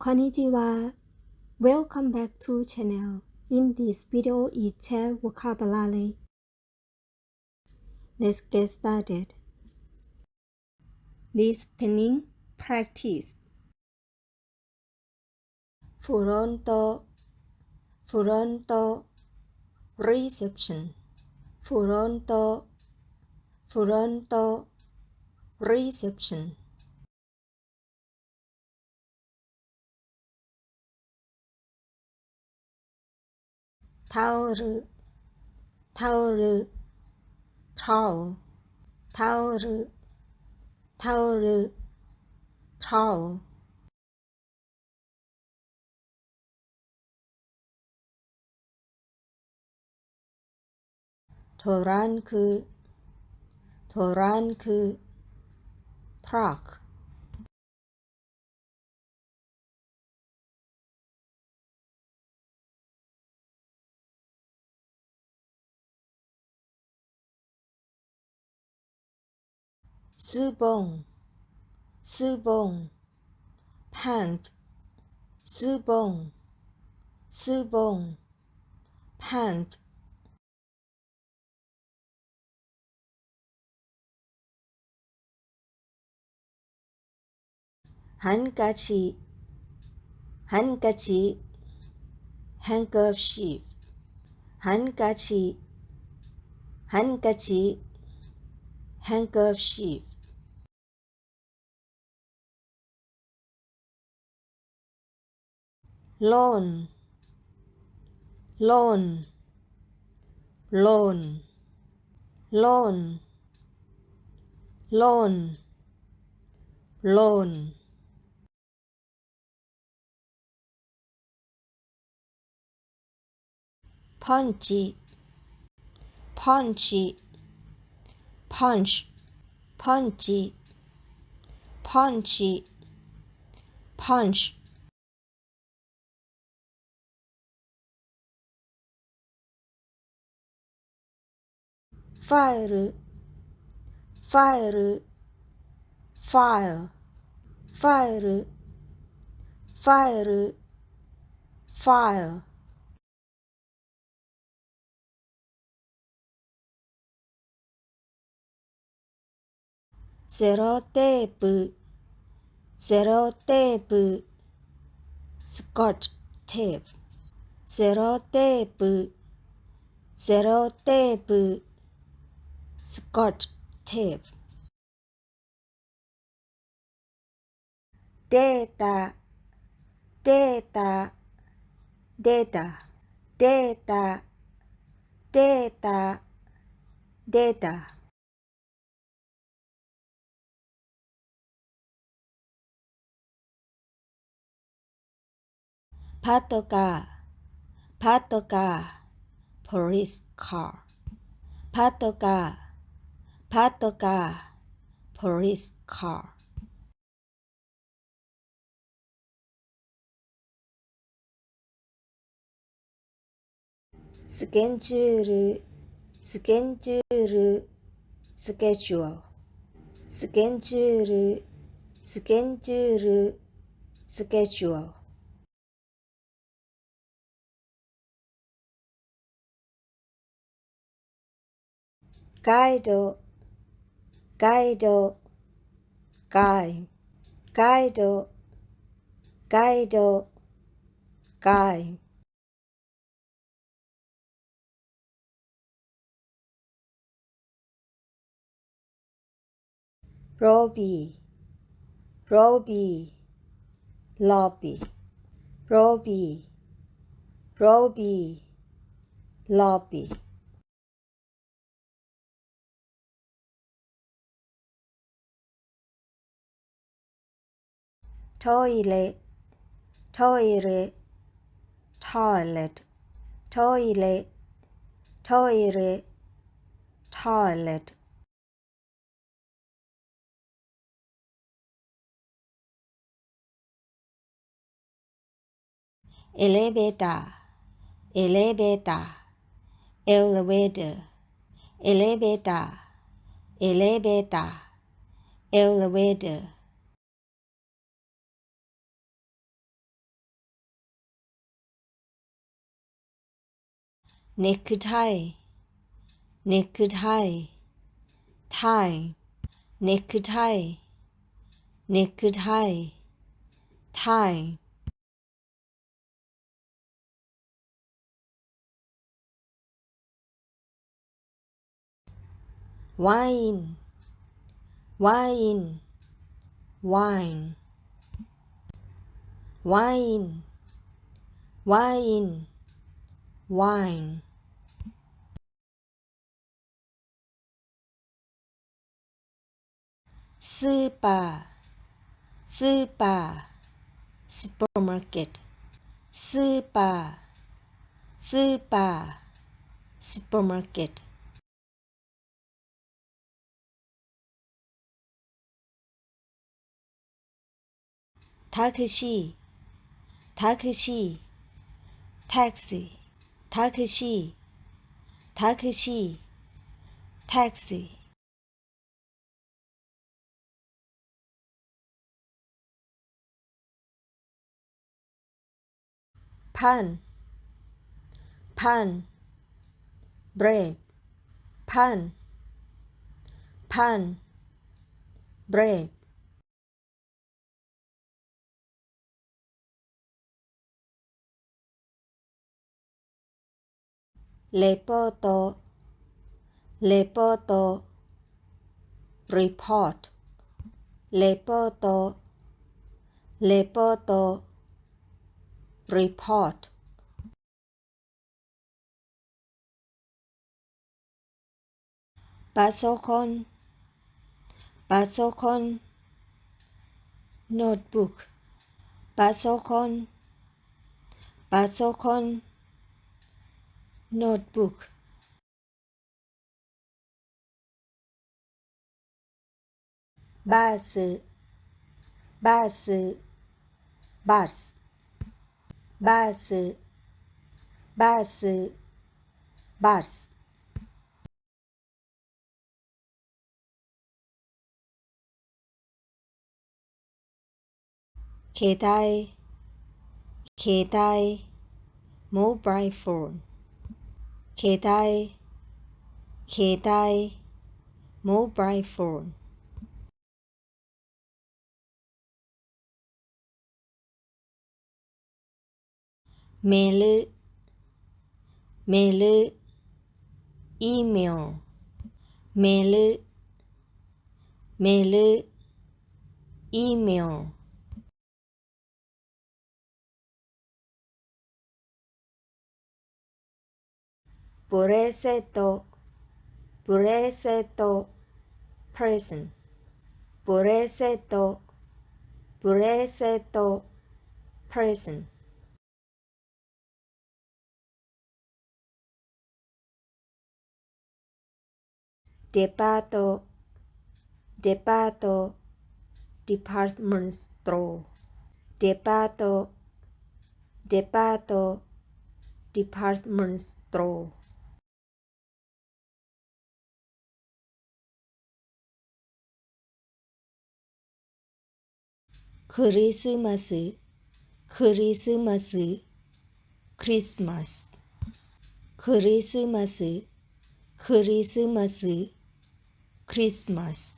こんにちは。Welcome back to channel. In this video is chat vocabulary. Let's get started. Listening practice. フロント reception フロント reception タオル towel トランク truck ズボン pants ズボン pants ハンカチ handkerchief ハンカチ handkerchief ローン パンチ punch ファイル file セロテープ スコッチテープセロテープスコッチテープデータパトカー police car パトカー police car スケジュールスケジュールスケジュールガイドロビートイレエレベーターエレベーター necktie, necktie, tie, necktie, necktie, tie. Wine, wine, wine, wine, wine, wine. Super, super, supermarket, super, super, supermarket. Taxi, taxi, taxi, taxi, taxi, taxi. Pan, pan, bread, pan, pan, bread. Reporto, reporto, report, reporto, reporto, report. Pasokon, pasokon, notebook, pasokon, pasokon, notebook. Bus, bus, bus, bus, bus, bus. Ketai, ketai, mobile phone. Ketai, ketai, mobile phone. Mail, mail, email, mail, mail, email. Present, present, present, present, present, present. Departo, departo, department store. Departo, departo, department store. Christmas, Christmas, Christmas. Christmas, Christmas, Christmas.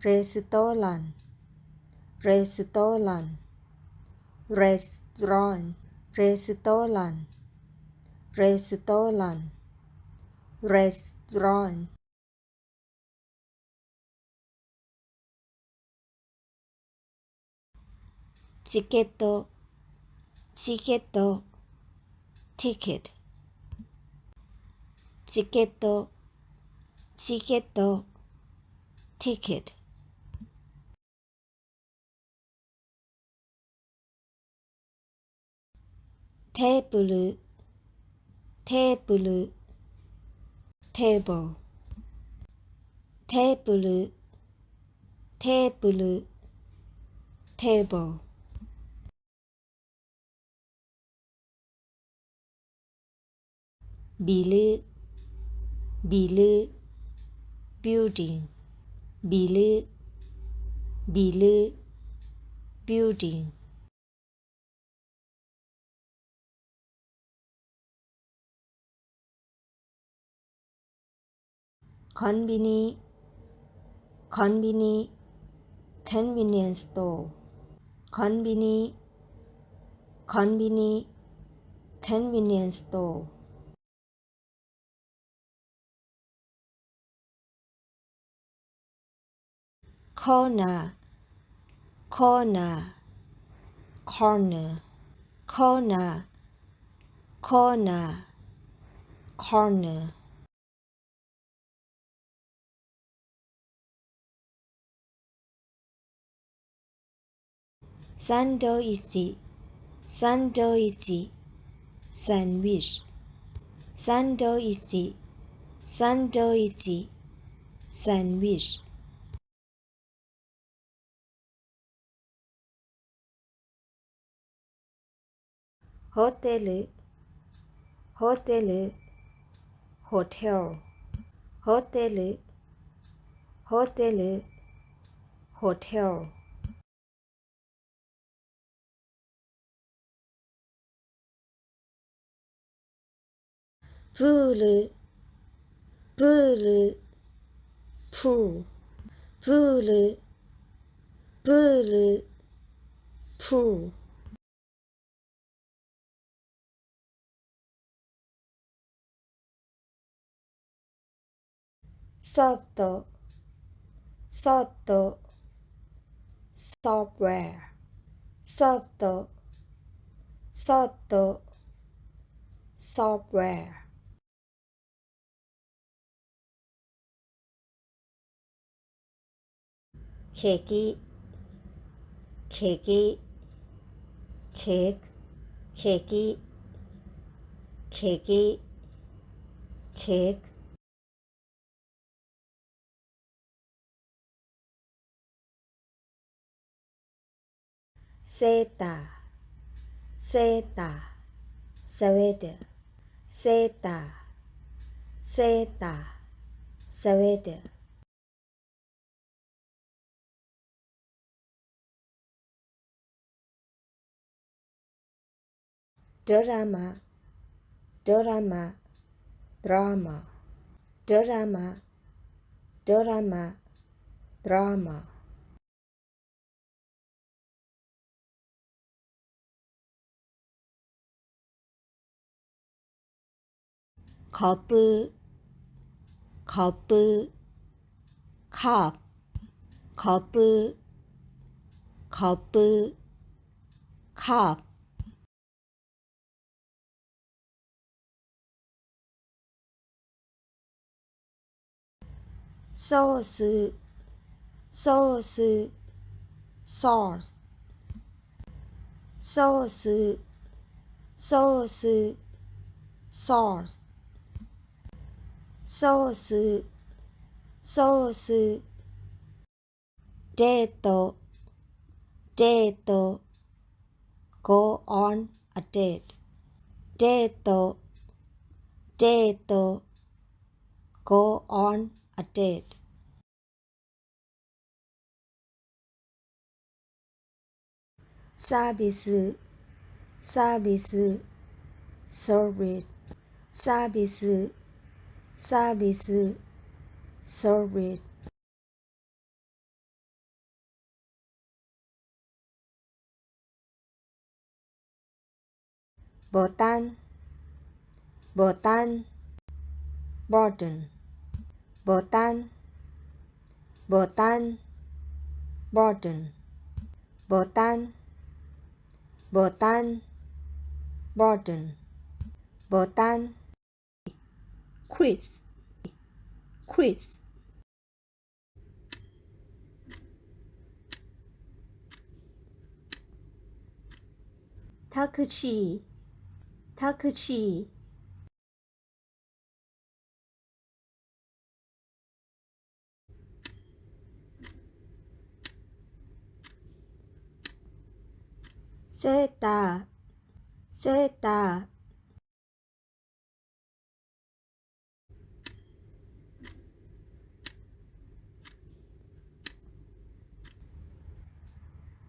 Restaurant, restaurant, restaurant, restaurant, restaurant, restaurant. Ticket, ticket, ticket. Ticket, ticket, ticket. Table, table, table. Table, table, table. Bill, bill, building, bill, bill, building. コンビニコンビニ convenience store コンビニコンビニ convenience store コーナーコーナー corner コーナーコーナー corner サンドイッチサンドイッチ sandwich サンドイッチサンドイッチ sandwich ホテルホテル hotel ホテルホテル hotel プールプール pool プールプール pool ソフトソフト software ソフトソフト software ケーキケーキケーキケーキケーキケーキセーターセータースウェーターセーターセータースウェータードラマドラマドラマドラマドラマドラマコップコップカップコップコップカップソースソースソースソースソースソースソースソースデートデート go on a date デートデート go on a date サービスサービス service サービスサービス service ボタンボタン button ボタンボタン button ボタンボタン button ボタン quiz quiz タクシータクシーセーターセーター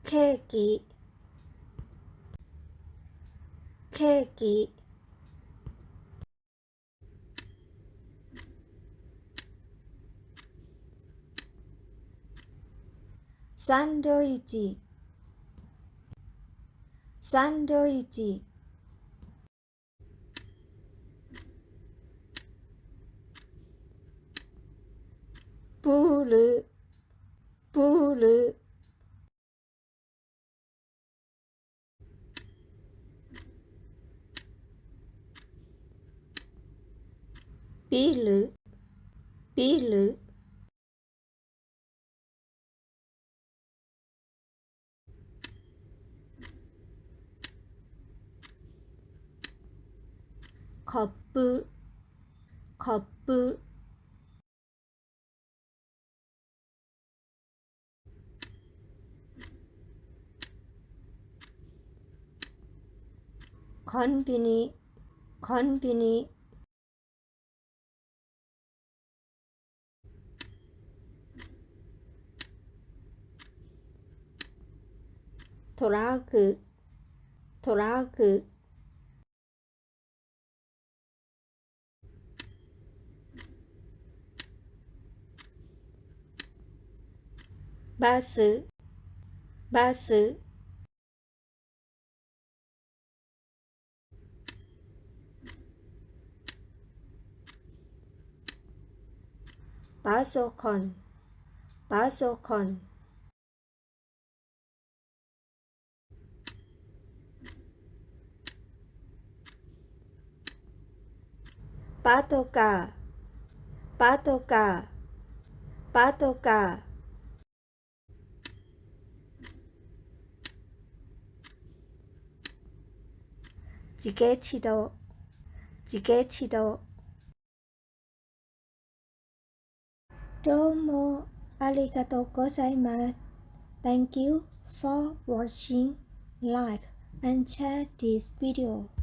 ケーキケーキサンドイッチサンドイッチプールプールビールビールコップコップコンビニコンビニトラックトラックバスバスパソコンパソコンパトカーパトカーパトカー自家自動自家自動どうもありがとうございます。Thank you for watching. Like and share this video.